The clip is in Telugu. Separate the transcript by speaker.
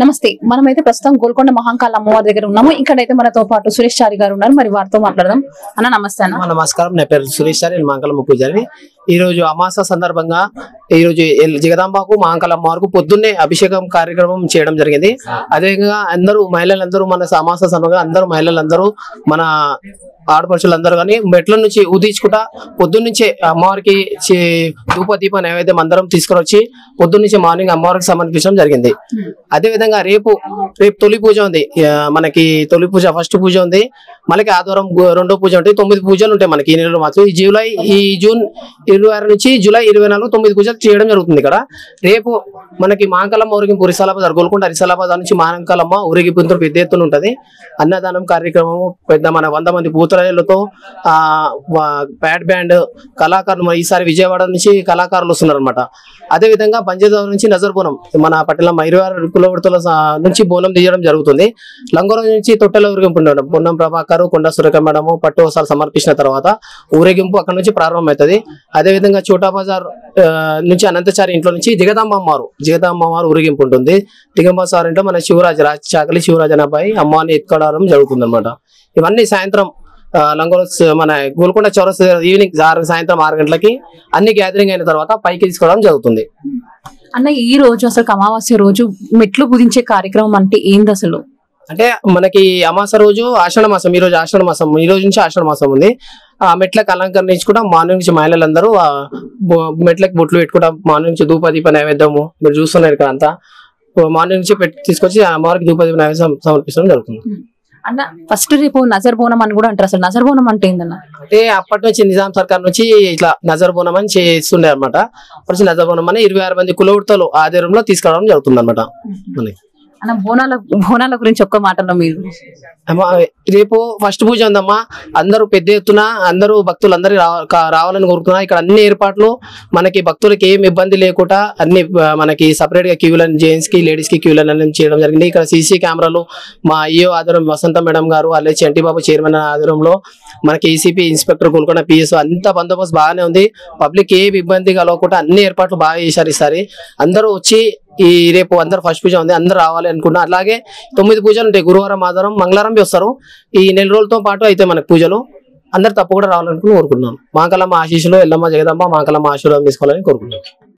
Speaker 1: నమస్తే. మనమైతే ప్రస్తుతం గోల్కొండ మహాంకాళ అమ్మవారి దగ్గర ఉన్నాము. ఇక్కడైతే మనతో పాటు సురేష్ చారి గారు ఉన్నారు. మరి వారితో మాట్లాడదాం. అన్న నమస్తే. అన్న
Speaker 2: నమస్కారం. నా పేరు సురేష్ చారి, మహాంకాళమ్మ పూజారి. ఈ రోజు అమాస సందర్భంగా ఈ రోజు జగదాంబకు మహాంకాళ అమ్మవారికి పొద్దున్నే అభిషేకం కార్యక్రమం చేయడం జరిగింది. అదేవిధంగా అందరూ మహిళలందరూ మన అమాస సందర్భంగా అందరూ మహిళలందరూ మన ఆడపడుచులందరూ కానీ మెట్ల నుంచి ఉదయించుకుంటా పొద్దున్నుంచే అమ్మవారికి ధూప దీప నైవేద్యం అందరం తీసుకుని పొద్దున్నుంచి మార్నింగ్ అమ్మవారికి సమర్పించడం జరిగింది. అదే విధంగా రేపు తొలి పూజ ఉంది. మనకి తొలి పూజ ఫస్ట్ పూజ ఉంది. మనకి ఆదివారం రెండో పూజ ఉంటాయి. 9 పూజలు ఉంటాయి మనకి ఈ నెలలో మాత్రం. ఈ జూన్ 26 నుంచి జూలై 24 9 పూజలు చేయడం జరుగుతుంది. ఇక్కడ రేపు మనకి మహాంకాళమ్మ ఊరేగింపు రిసాలాబాద్ గోల్కొండ రిసాలాబాద్ నుంచి మహాంకాళమ్మ ఊరేగింపు పెద్ద ఎత్తున ఉంటది. అన్నదానం కార్యక్రమం పెద్ద మన 100 మంది పూతరాలతో ప్యాడ్ బ్యాండ్ కళాకారులు ఈసారి విజయవాడ నుంచి కళాకారులు వస్తున్నారు అనమాట. అదే విధంగా బంజేదారు నుంచి నజర్ బోనం మన పట్టణం 26 కిలోమీటర్ల నుంచి బోనం తీయడం జరుగుతుంది. లంగోరం నుంచి తొట్టెల ఊరేగింపు ఉండడం పొన్నం ప్రభాకర్ కొండ సురేఖ మేడము పట్టు వసాలు సమర్పించిన తర్వాత ఊరేగింపు అక్కడ నుంచి ప్రారంభమవుతుంది. అదే విధంగా చోటా బజార్ నుంచి అనంతచారి ఇంట్లో నుంచి జగదాంబ అమ్మవారు ఊరేగింపు ఉంటుంది. దిగంబ సార్ ఇంట్లో మన శివరాజ్ చాకలి శివరాజ్ అనే అబ్బాయి అమ్మవారిని ఎత్తుకోవడం జరుగుతుంది అనమాట. ఇవన్నీ సాయంత్రం లంగోల మన గోల్కొండ చౌరస్ ఈవినింగ్ సాయంత్రం 6 గంటలకి అన్ని గ్యాదరింగ్ అయిన తర్వాత పైకి తీసుకోవడం జరుగుతుంది.
Speaker 1: అన్న ఈ రోజు అసలు అమావాస్య రోజు మెట్లు కుదించే కార్యక్రమం అంటే ఏంది అసలు?
Speaker 2: అంటే మనకి అమాస రోజు ఆషాఢ మాసం, ఈ రోజు ఆషాఢ మాసం, ఈ రోజు నుంచి ఆషాఢ మాసం ఉంది. ఆ మెట్లకు అలంకరించుకుంటాం. మార్నింగ్ నుంచి మహిళలందరూ మెట్లకు బొట్లు పెట్టుకుంటాం. మార్నింగ్ నుంచి ధూప దీప నైవేద్యము మీరు చూస్తున్నారు ఇక్కడ అంతా. మార్నింగ్ నుంచి తీసుకొచ్చి అమ్మవారికి ధూప దీప నైవేద్యం సమర్పించడం జరుగుతుంది.
Speaker 1: అన్న ఫస్ట్ రేపు నజర్ బోనం అని కూడా అంటారు. అసలు నజర్ బోనం అంటే ఏందన్న?
Speaker 2: అంటే అప్పటి నుంచి నిజాం సర్కార్ నుంచి ఇట్లా నజర్ బోనం అని చేస్తుండే అనమాట. అప్పటి నుంచి నజర్ బోనం అని 26 మంది కులవృత్తలు ఆధ్వర్యంలో తీసుకురావడం జరుగుతుంది అనమాట.
Speaker 1: అన్న బోనాల గురించి ఒక్క మాటలో మీరు.
Speaker 2: రేపు ఫస్ట్ పూజ ఉందమ్మా. అందరూ పెద్ద ఎత్తున అందరూ భక్తులందరూ రావాలని కోరుకున్నా. ఇక్కడ అన్ని ఏర్పాట్లు మనకి భక్తులకి ఏం ఇబ్బంది లేకుండా అన్ని మనకి సపరేట్ గా క్యూలను జెంట్స్ కి లేడీస్ కి క్యూలను చేయడం జరిగింది. ఇక్కడ సీసీ కెమెరాలు మా ఈఓ ఆధ్వర్యం వసంత మేడం గారు అలాగే చంటిబాబు చైర్మన్ ఆధ్వర్యంలో మనకి ఏసీపీ ఇన్స్పెక్టర్ గోల్కొండ పిఎస్ అంతా బందోబస్తు బాగానే ఉంది. పబ్లిక్ ఏ ఇబ్బంది కలవకుండా అన్ని ఏర్పాట్లు బాగా చేశారు ఈసారి. అందరూ వచ్చి ఈ రేపు అందరు ఫస్ట్ పూజ ఉంది, అందరు రావాలి అనుకున్నా. అలాగే 9 పూజలు ఉంటాయి. గురువారం ఆదివారం మంగళవారం వస్తారు. ఈ నెల రోజులతో పాటు అయితే మనకు పూజలు అందరు తప్పకుండా రావాలనుకుని కోరుకుంటున్నాం. మహాంకాళమ్మ ఆశీస్సులు ఎల్లమ్మ జగదమ్మ మహాంకాళమ్మ ఆశీర్వాదం తీసుకోవాలని కోరుకుంటున్నాం.